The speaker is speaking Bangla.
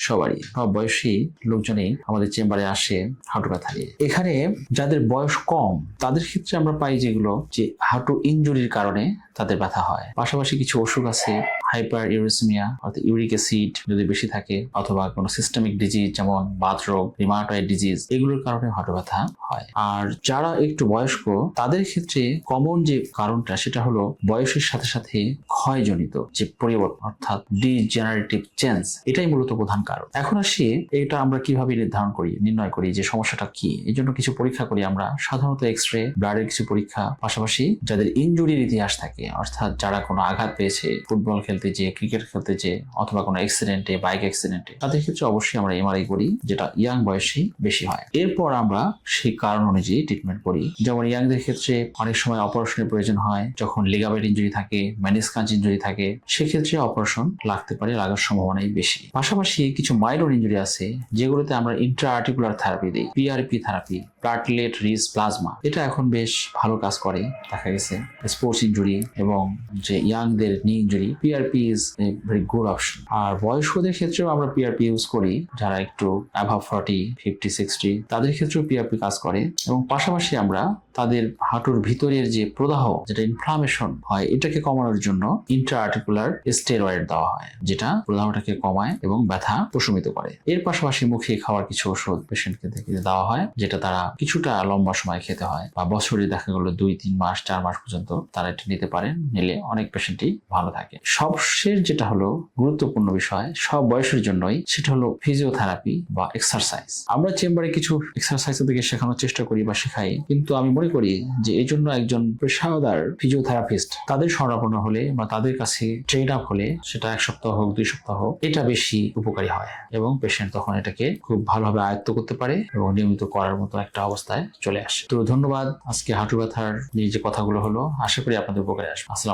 সবারই, সব বয়সী লোকজনই আমাদের চেম্বারে আসে হাঁটু ব্যথা নিয়ে। এখানে যাদের বয়স কম তাদের ক্ষেত্রে আমরা পাই যেগুলো যে হাঁটু ইনজুরির কারণে তাদের ব্যথা হয়। পাশাপাশি কিছু অসুখ আছে, হাইপার ইউরেসিমিয়া অর্থাৎ ইউরিক অ্যাসিড যদি বেশি থাকে, অথবা কোনো সিস্টেমিক ডিজিজ যেমন বাতরোগ, রিমাটয়েড ডিজিজ, এগুলোর কারণে হাঁটু ব্যথা হয়। আর যারা একটু বয়স্ক তাদের ক্ষেত্রে কমন যে কারণটা সেটা হলো বয়সের সাথে সাথে ক্ষয়জনিত যে পরিবর্তন অর্থাৎ ডিজেনারেটিভ চেঞ্জ, এটাই মূলত প্রধান কারণ। এখন আসি এটা আমরা কিভাবে নির্ণয় করি যে সমস্যাটা কি। এই জন্য কিছু পরীক্ষা করি আমরা, সাধারণত এক্সরে, ব্লাডের কিছু পরীক্ষা, পাশাপাশি যাদের ইনজুরির ইতিহাস থাকে অর্থাৎ যারা কোনো আঘাত পেয়েছে ফুটবল খেলতে যে, ক্রিকেট খেলতে যে, অথবা কোনো অ্যাক্সিডেন্টে, বাইক অ্যাক্সিডেন্টে, তাদের ক্ষেত্রে অবশ্যই আমরা এমআরআই করি, যেটা ইয়াং বয়সী বেশি হয়। এরপর আমরা সেই কারণ অনুযায়ী ট্রিটমেন্ট করি। যেমন ইয়াংদের ক্ষেত্রে অনেক সময় অপারেশনের প্রয়োজন হয়, যখন লিগামেন্ট ইনজুরি থাকে, মেনিসকাস ইনজুরি থাকে, সেক্ষেত্রে অপারেশন লাগতে পারে, লাগার সম্ভাবনাই বেশি। পাশাপাশি কিছু মাইনর ইনজুরি আছে যেগুলোতে আমরা ইন্ট্রা আর্টিকুলার থেরাপি দিই, PRP therapy, platelet rich plasma, এটা এখন বেশ ভালো কাজ করে দেখা গেছে। স্পোর্টস ইনজুরি এবং যে ইয়াংদের নি injury, PRP is a very good option. আর বয়স্কদের ক্ষেত্রেও আমরা পিআরপি ইউজ করি, যারা একটু অ্যাভাব 40, 50, 60 তাদের ক্ষেত্রেও পিআরপি কাজ করে। এবং পাশাপাশি আমরা তাদের হাঁটুর ভিতরের যে প্রদাহ, যেটা ইনফ্লামেশন হয়, এটাকে কমানোর জন্য ইন্ট্রা আর্টিকুলার স্টেরয়েড দেওয়া হয়, যেটা প্রদাহটাকে কমায় এবং ব্যথা প্রশমিত করে। এর পাশাপাশি মুখে খাওয়ার কিছু ওষুধ পেশেন্টকে দেওয়া হয়, যেটা তারা কিছুটা লম্বা সময় খেতে হয়, বা বছরে দেখা গেল 2-3 মাস 4 মাস পর্যন্ত তারা এটা নিতে পারেন। নিলে অনেক পেশেন্টই ভালো থাকে। সবশেষ যেটা হলো গুরুত্বপূর্ণ বিষয় সব বয়সের জন্যই, সেটা হলো ফিজিওথেরাপি বা এক্সারসাইজ। আমরা চেম্বারে কিছু এক্সারসাইজ থেকে শেখানোর চেষ্টা করি বা শেখাই, কিন্তু আমি মনে করি যে এই জন্য একজন পেশাদার ফিজিওথেরাপিস্ট তাদের শরণাপন্ন হলে বা তাদের কাছে ট্রেন আপ হলে, সেটা 1 সপ্তাহ হোক 2 সপ্তাহ হোক, এটা বেশি উপকারী হয় এবং পেশেন্ট তখন এটাকে খুব ভালোভাবে আয়ত্ত করতে পারে এবং নিয়মিত করার মতো একটা অবস্থায় চলে আসে। তো ধন্যবাদ। আজকে হাঁটু ব্যথার নিয়ে যে কথাগুলো হলো, আশা করি আপনাদের উপকারে আসবে। আসসালাম।